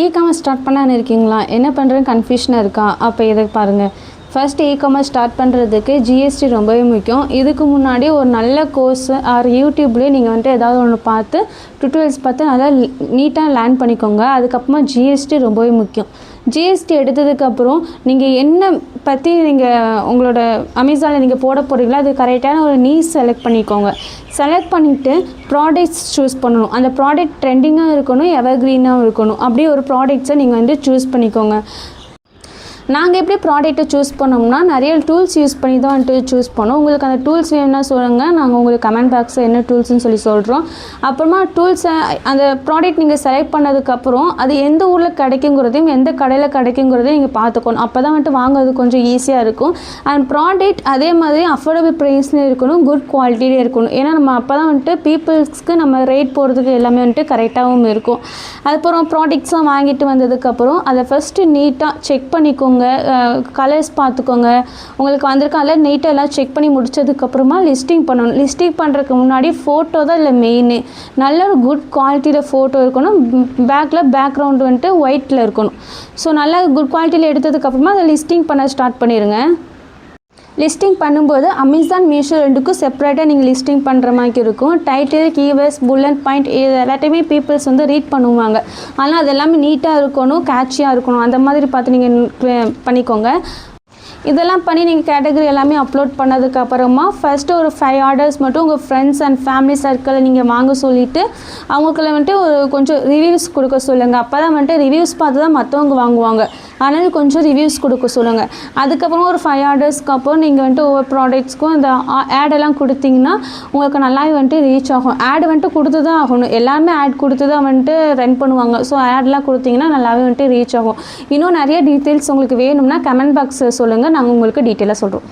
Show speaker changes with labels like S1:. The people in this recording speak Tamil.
S1: இ-காமர்ஸ் ஸ்டார்ட் பண்ணலான்னு இருக்கீங்களா? என்ன பண்ணுறதுன்னு கன்ஃபியூஷனாக இருக்கா? அப்போ இதை பாருங்கள். ஃபர்ஸ்ட் இ-காமர்ஸ் ஸ்டார்ட் பண்ணுறதுக்கு ஜிஎஸ்டி ரொம்பவே முக்கியம். இதுக்கு முன்னாடி ஒரு நல்ல கோர்ஸ் யூடியூப்லேயே நீங்கள் வந்துட்டு ஏதாவது ஒன்று பார்த்து டுட்டோரியல்ஸ் பார்த்து நல்லா நீட்டாக லேர்ன் பண்ணிக்கோங்க. அதுக்கப்புறமா ஜிஎஸ்டி ரொம்பவே முக்கியம். ஜிஎஸ்டி எடுத்ததுக்கப்புறம் நீங்கள் என்ன பற்றி நீங்கள் உங்களோட அமேசானில் நீங்கள் போட போகிறீங்களோ அது கரெக்டான ஒரு நீஸ் செலக்ட் பண்ணிக்கோங்க. செலக்ட் பண்ணிவிட்டு ப்ராடக்ட்ஸ் சூஸ் பண்ணணும். அந்த ப்ராடக்ட் ட்ரெண்டிங்காக இருக்கணும், எவர்க்ரீனாகவும் இருக்கணும். அப்படியே ஒரு ப்ராடக்ட்ஸை நீங்கள் வந்து சூஸ் பண்ணிக்கோங்க. நாங்கள் எப்படி ப்ராடக்ட்டை சூஸ் பண்ணோம்னா நிறைய டூல்ஸ் யூஸ் பண்ணி தான் வந்துட்டு சூஸ் பண்ணோம். உங்களுக்கு அந்த டூல்ஸ் வேணும்னா சொல்லுங்கள், நாங்கள் உங்களுக்கு கமெண்ட் பாக்ஸில் என்ன டூல்ஸ்னு சொல்லி சொல்கிறோம். அப்புறமா டூல்ஸை அந்த ப்ராடக்ட் நீங்கள் செலக்ட் பண்ணதுக்கப்புறம் அது எந்த ஊரில் கிடைக்குங்கிறதையும் எந்த கடையில் கிடைக்குங்கிறதையும் நீங்கள் பார்த்துக்கணும். அப்போ தான் வந்துட்டு வாங்குறது கொஞ்சம் ஈஸியாக இருக்கும். அண்ட் ப்ராடக்ட் அதே மாதிரி அஃபோர்டபுள் ப்ரைஸ்னு இருக்கணும், குட் குவாலிட்டியிலே இருக்கணும். ஏன்னா நம்ம அப்போ தான் வந்துட்டு பீப்புள்ஸ்க்கு நம்ம ரேட் போடுறதுக்கு எல்லாமே வந்துட்டு கரெக்டாகவும் இருக்கும். அதுக்கப்புறம் ப்ராடக்ட்ஸ்லாம் வாங்கிட்டு வந்ததுக்கப்புறம் அதை ஃபஸ்ட்டு நீட்டாக செக் பண்ணிக்கோங்க. கலர்ஸ் பார்த்துக்கோங்க. உங்களுக்கு வந்திருக்கால நீட்டாக எல்லாம் செக் பண்ணி முடிச்சதுக்கப்புறமா லிஸ்டிங் பண்ணணும். லிஸ்டிங் பண்ணுறதுக்கு முன்னாடி ஃபோட்டோ தான் இல்லை மெயினு. நல்ல ஒரு குட் குவாலிட்டியில் ஃபோட்டோ இருக்கணும். பேக்ரவுண்டு வந்துட்டு ஒயிட்டில் இருக்கணும். ஸோ நல்லா குட் குவாலிட்டியில் எடுத்ததுக்கப்புறமா அதை லிஸ்டிங் பண்ண ஸ்டார்ட் பண்ணிடுங்க. லிஸ்டிங் பண்ணும்போது அமேசான், மீஷோ ரெண்டுக்கும் செப்பரேட்டாக நீங்கள் லிஸ்டிங் பண்ணுற மாதிரி இருக்கும். டைட்டில், கீவேர்ட்ஸ், புல்லட் பாயிண்ட் இது எல்லாத்தையுமே பீப்புள்ஸ் வந்து ரீட் பண்ணுவாங்க. ஆனால் அது எல்லாமே நீட்டாக இருக்கணும், கேட்சியாக இருக்கணும். அந்த மாதிரி பார்த்து நீங்கள் பண்ணிக்கோங்க. இதெல்லாம் பண்ணி நீங்கள் கேட்டகரி எல்லாமே அப்லோட் பண்ணதுக்கப்புறமா ஃபஸ்ட்டு ஒரு 5 ஆர்டர்ஸ் மட்டும் உங்கள் ஃப்ரெண்ட்ஸ் அண்ட் ஃபேமிலி சர்க்கிளை நீங்கள் வாங்க சொல்லிவிட்டு அவங்களுக்குள்ள வந்துட்டு ஒரு கொஞ்சம் ரிவ்யூஸ் கொடுக்க சொல்லுங்கள். அப்போ தான் வந்துட்டு ரிவ்யூஸ் பார்த்து தான் மற்றவங்க வாங்குவாங்க. அதனால் கொஞ்சம் ரிவ்யூஸ் கொடுக்க சொல்லுங்கள். அதுக்கப்புறம் ஒரு 5 ஆர்டர்ஸ்க்கு அப்புறம் நீங்கள் வந்துட்டு ஒவ்வொரு ப்ராடக்ட்ஸ்க்கும் இந்த ஆடெல்லாம் கொடுத்தீங்கன்னா உங்களுக்கு நல்லாவே வந்துட்டு ரீச் ஆகும். ஆட் வந்துட்டு கொடுத்து தான் ஆகணும். எல்லாருமே ஆட் கொடுத்து தான் வந்துட்டு ரன் பண்ணுவாங்க. ஸோ ஆட்லாம் கொடுத்தீங்கன்னா நல்லாவே வந்துட்டு ரீச் ஆகும். இன்னும் நிறைய டீட்டெயில்ஸ் உங்களுக்கு வேணும்னா கமெண்ட் பாக்ஸில் சொல்லுங்கள், நாங்கள் உங்களுக்கு டீட்டெயிலாக சொல்கிறோம்.